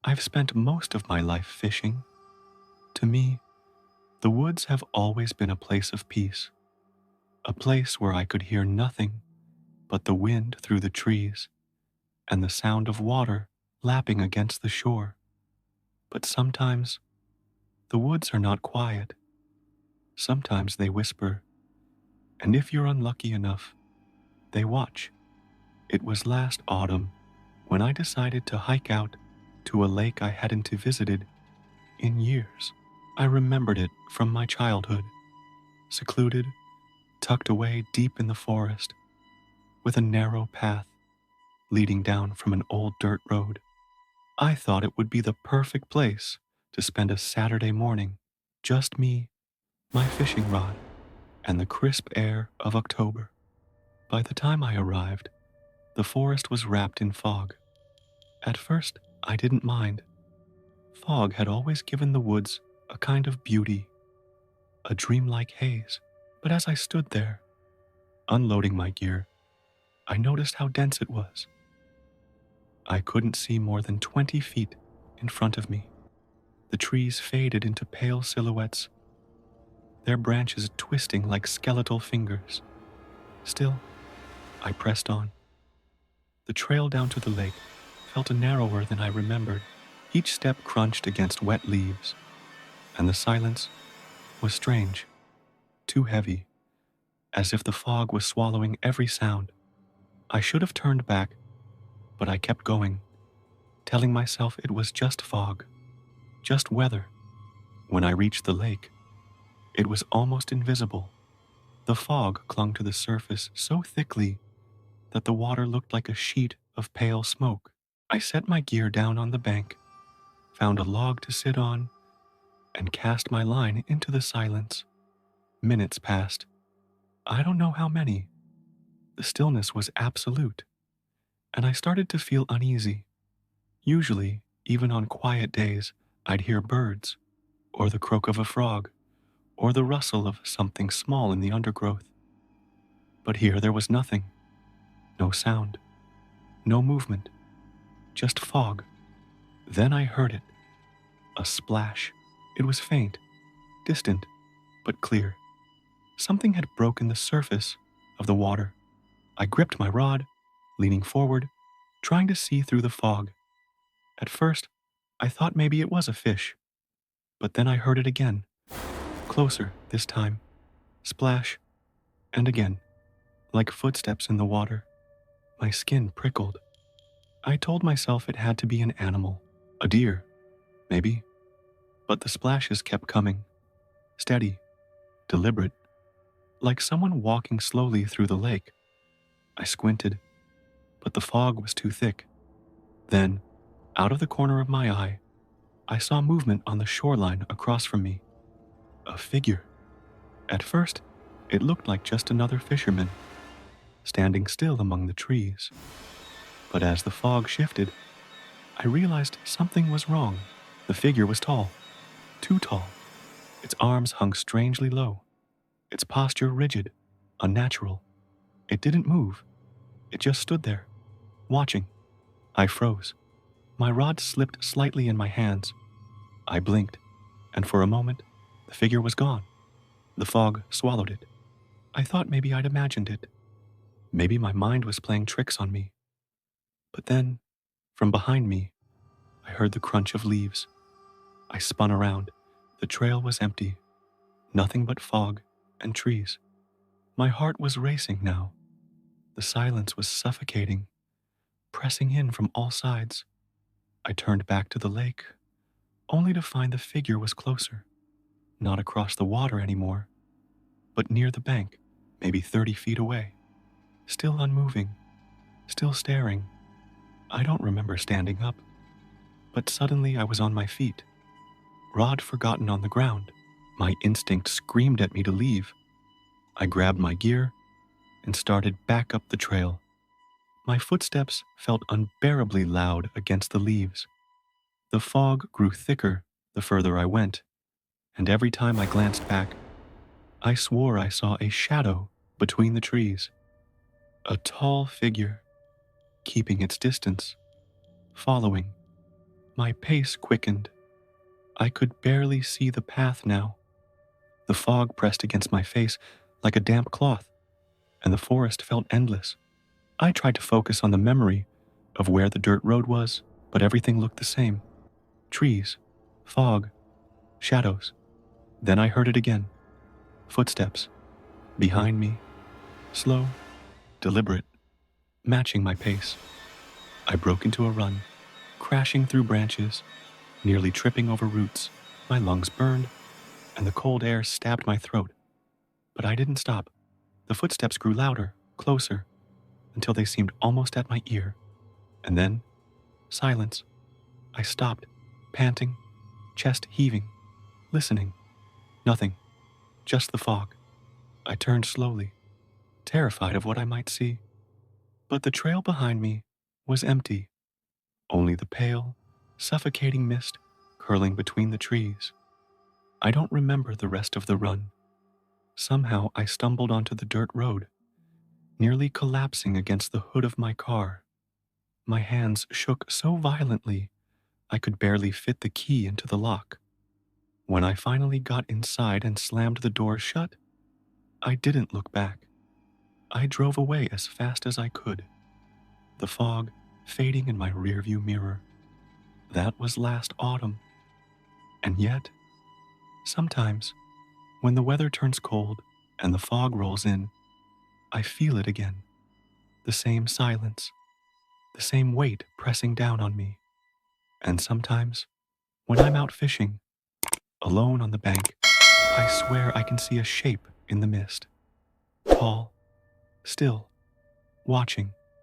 I've spent most of my life fishing. To me, the woods have always been a place of peace, a place where I could hear nothing but the wind through the trees and the sound of water lapping against the shore. But sometimes the woods are not quiet. Sometimes they whisper, and if you're unlucky enough, they watch. It was last autumn when I decided to hike out to a lake I hadn't visited in years. I remembered it from my childhood, secluded, tucked away deep in the forest, with a narrow path leading down from an old dirt road. I thought it would be the perfect place to spend a Saturday morning, just me, my fishing rod, and the crisp air of October. By the time I arrived, the forest was wrapped in fog. At first, I didn't mind. Fog had always given the woods a kind of beauty, a dreamlike haze. But as I stood there, unloading my gear, I noticed how dense it was. I couldn't see more than 20 feet in front of me. The trees faded into pale silhouettes, their branches twisting like skeletal fingers. Still, I pressed on. The trail down to the lake felt narrower than I remembered. Each step crunched against wet leaves, and the silence was strange, too heavy, as if the fog was swallowing every sound. I should have turned back, but I kept going, telling myself it was just fog, just weather. When I reached the lake, it was almost invisible. The fog clung to the surface so thickly that the water looked like a sheet of pale smoke. I set my gear down on the bank, found a log to sit on, and cast my line into the silence. Minutes passed. I don't know how many. The stillness was absolute, and I started to feel uneasy. Usually, even on quiet days, I'd hear birds, or the croak of a frog, or the rustle of something small in the undergrowth. But here there was nothing. No sound. No movement. Just fog. Then I heard it. A splash. It was faint, distant, but clear. Something had broken the surface of the water. I gripped my rod, leaning forward, trying to see through the fog. At first, I thought maybe it was a fish, but then I heard it again. Closer this time. Splash, and again, like footsteps in the water. My skin prickled. I told myself it had to be an animal, a deer, maybe. But the splashes kept coming, steady, deliberate, like someone walking slowly through the lake. I squinted, but the fog was too thick. Then, out of the corner of my eye, I saw movement on the shoreline across from me. A figure. At first, it looked like just another fisherman, standing still among the trees. But as the fog shifted, I realized something was wrong. The figure was tall, too tall. Its arms hung strangely low, its posture rigid, unnatural. It didn't move. It just stood there, watching. I froze. My rod slipped slightly in my hands. I blinked, and for a moment, the figure was gone. The fog swallowed it. I thought maybe I'd imagined it. Maybe my mind was playing tricks on me. But then, from behind me, I heard the crunch of leaves. I spun around. The trail was empty. Nothing but fog and trees. My heart was racing now. The silence was suffocating, pressing in from all sides. I turned back to the lake, only to find the figure was closer. Not across the water anymore, but near the bank, maybe 30 feet away. Still unmoving, still staring. I don't remember standing up, but suddenly I was on my feet, rod forgotten on the ground. My instinct screamed at me to leave. I grabbed my gear and started back up the trail. My footsteps felt unbearably loud against the leaves. The fog grew thicker the further I went, and every time I glanced back, I swore I saw a shadow between the trees. A tall figure, keeping its distance, following. My pace quickened. I could barely see the path now. The fog pressed against my face like a damp cloth, and the forest felt endless. I tried to focus on the memory of where the dirt road was, but everything looked the same. Trees, fog, shadows. Then I heard it again. Footsteps. Behind me. Slow, deliberate, matching my pace. I broke into a run, crashing through branches, nearly tripping over roots. My lungs burned, and the cold air stabbed my throat. But I didn't stop. The footsteps grew louder, closer, until they seemed almost at my ear. And then, silence. I stopped, panting, chest heaving, listening. Nothing, just the fog. I turned slowly, terrified of what I might see. But the trail behind me was empty, only the pale, suffocating mist curling between the trees. I don't remember the rest of the run. Somehow I stumbled onto the dirt road, nearly collapsing against the hood of my car. My hands shook so violently I could barely fit the key into the lock. When I finally got inside and slammed the door shut, I didn't look back. I drove away as fast as I could, the fog fading in my rearview mirror. That was last autumn. And yet, sometimes, when the weather turns cold and the fog rolls in, I feel it again. The same silence, the same weight pressing down on me. And sometimes, when I'm out fishing, alone on the bank, I swear I can see a shape in the mist. Tall, still, watching.